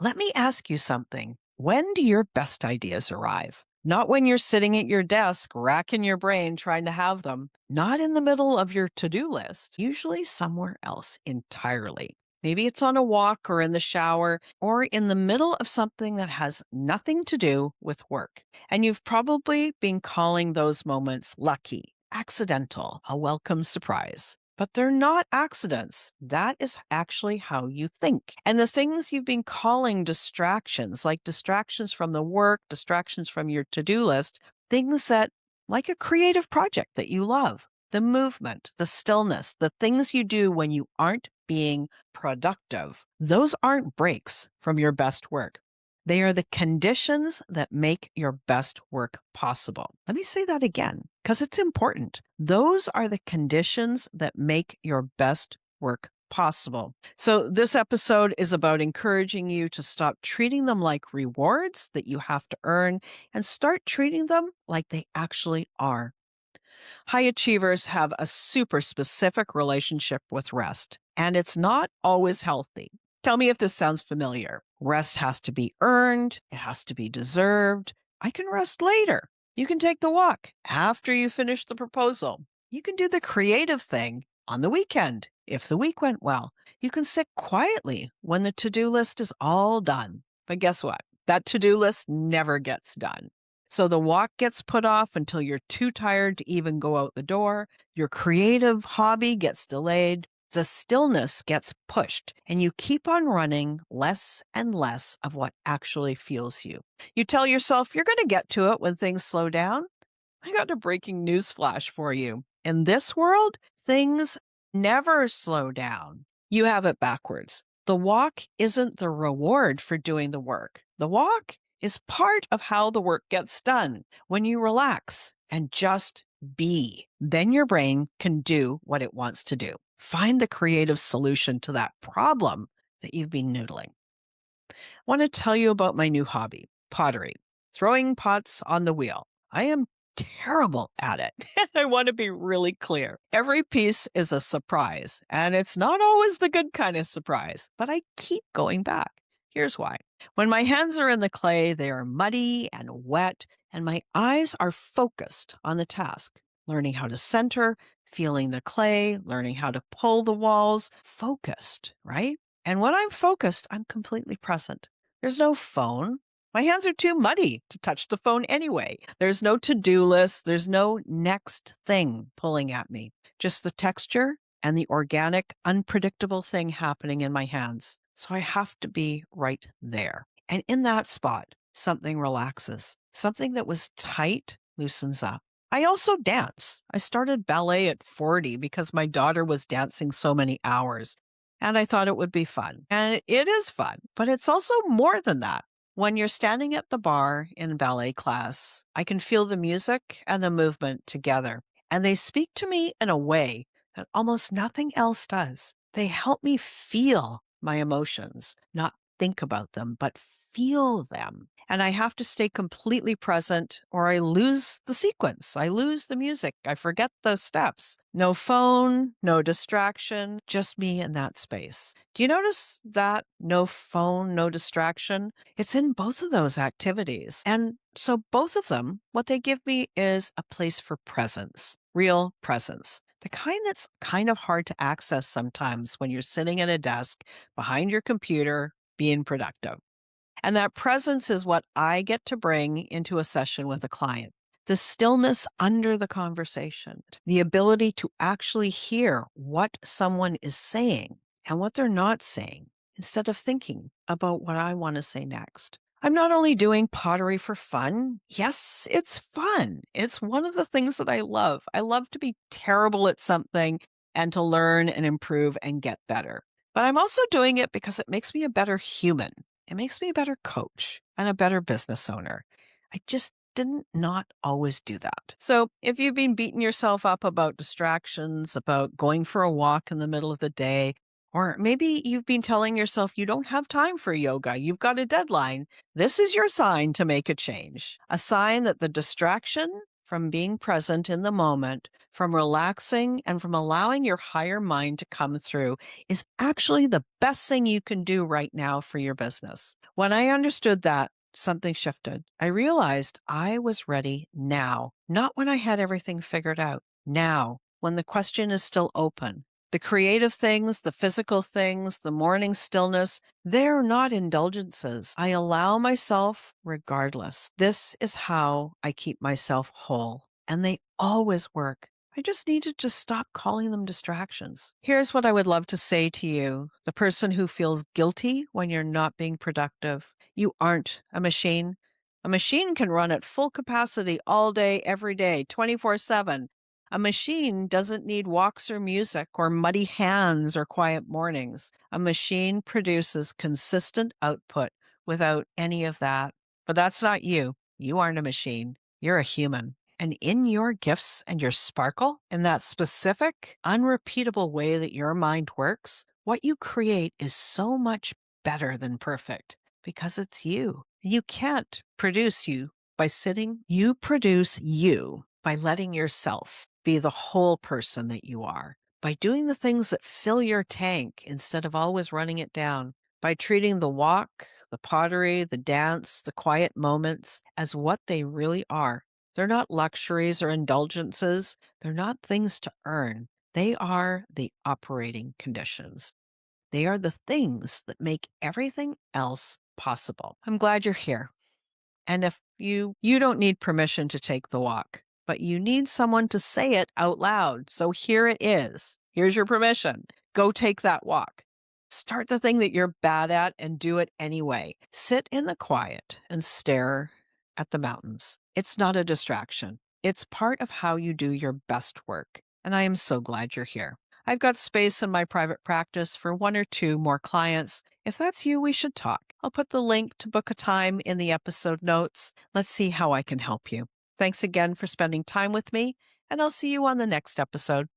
Let me ask you something. When do your best ideas arrive? Not when you're sitting at your desk, racking your brain trying to have them. Not in the middle of your to do list, usually somewhere else entirely. Maybe it's on a walk or in the shower or in the middle of something that has nothing to do with work. And you've probably been calling those moments lucky, accidental, a welcome surprise. But they're not accidents. That is actually how you think. And the things you've been calling distractions, like distractions from the work, distractions from your to do list, things that, like a creative project that you love, the movement, the stillness, the things you do when you aren't being productive, those aren't breaks from your best work. They are the conditions that make your best work possible. Let me say that again, because it's important. Those are the conditions that make your best work possible. So this episode is about encouraging you to stop treating them like rewards that you have to earn and start treating them like they actually are. High achievers have a super specific relationship with rest, and it's not always healthy. Tell me if this sounds familiar. Rest has to be earned, it has to be deserved. I can rest later. You can take the walk after you finish the proposal. You can do the creative thing on the weekend if the week went well. You can sit quietly when the to do list is all done. But guess what? That to do list never gets done. So the walk gets put off until you're too tired to even go out the door. Your creative hobby gets delayed. The stillness gets pushed, and you keep on running less and less of what actually fuels you. You tell yourself you're going to get to it when things slow down. I got a breaking news flash for you. In this world, things never slow down. You have it backwards. The walk isn't the reward for doing the work. The walk is part of how the work gets done. When you relax and just be, then your brain can do what it wants to do. Find the creative solution to that problem that you've been noodling. I want to tell you about my new hobby, pottery, throwing pots on the wheel. I am terrible at it. I want to be really clear. Every piece is a surprise, and it's not always the good kind of surprise, but I keep going back. Here's why. When my hands are in the clay, they are muddy and wet, and my eyes are focused on the task, learning how to center, feeling the clay, learning how to pull the walls, focused, right? And when I'm focused, I'm completely present. There's no phone. My hands are too muddy to touch the phone anyway. There's no to-do list. There's no next thing pulling at me. Just the texture and the organic, unpredictable thing happening in my hands. So I have to be right there. And in that spot, something relaxes. Something that was tight loosens up. I also dance. I started ballet at 40 because my daughter was dancing so many hours. And I thought it would be fun. And it is fun, but it's also more than that. When you're standing at the bar in ballet class, I can feel the music and the movement together. And they speak to me in a way that almost nothing else does. They help me feel my emotions, not think about them, but feel them. And I have to stay completely present or I lose the sequence. I lose the music. I forget the steps. No phone, no distraction, just me in that space. Do you notice that no phone, no distraction? It's in both of those activities. And so both of them, what they give me is a place for presence, real presence. The kind that's kind of hard to access sometimes when you're sitting at a desk behind your computer being productive. And that presence is what I get to bring into a session with a client. The stillness under the conversation, the ability to actually hear what someone is saying and what they're not saying instead of thinking about what I want to say next. I'm not only doing pottery for fun. Yes, it's fun. It's one of the things that I love. I love to be terrible at something and to learn and improve and get better. But I'm also doing it because it makes me a better human. It makes me a better coach and a better business owner. I just didn't not always do that. So if you've been beating yourself up about distractions, about going for a walk in the middle of the day, or maybe you've been telling yourself you don't have time for yoga, you've got a deadline, this is your sign to make a change. A sign that the distraction from being present in the moment from relaxing and from allowing your higher mind to come through is actually the best thing you can do right now for your business. When I understood that, something shifted. I realized I was ready now, not when I had everything figured out. Now, when the question is still open. The creative things, the physical things, the morning stillness, they're not indulgences. I allow myself regardless. This is how I keep myself whole. And they always work. I just needed to stop calling them distractions. Here's what I would love to say to you, the person who feels guilty when you're not being productive. You aren't a machine. A machine can run at full capacity all day, every day, 24/7. A machine doesn't need walks or music or muddy hands or quiet mornings. A machine produces consistent output without any of that. But that's not you. You aren't a machine. You're a human. And in your gifts and your sparkle, in that specific, unrepeatable way that your mind works, what you create is so much better than perfect because it's you. You can't produce you by sitting. You produce you by letting yourself be the whole person that you are, by doing the things that fill your tank instead of always running it down, by treating the walk, the pottery, the dance, the quiet moments as what they really are. They're not luxuries or indulgences. They're not things to earn. They are the operating conditions. They are the things that make everything else possible. I'm glad you're here. And if you don't need permission to take the walk, but you need someone to say it out loud. So here it is. Here's your permission. Go take that walk. Start the thing that you're bad at and do it anyway. Sit in the quiet and stare at the mountains. It's not a distraction. It's part of how you do your best work. And I am so glad you're here. I've got space in my private practice for 1 or 2 more clients. If that's you, we should talk. I'll put the link to book a time in the episode notes. Let's see how I can help you. Thanks again for spending time with me, and I'll see you on the next episode.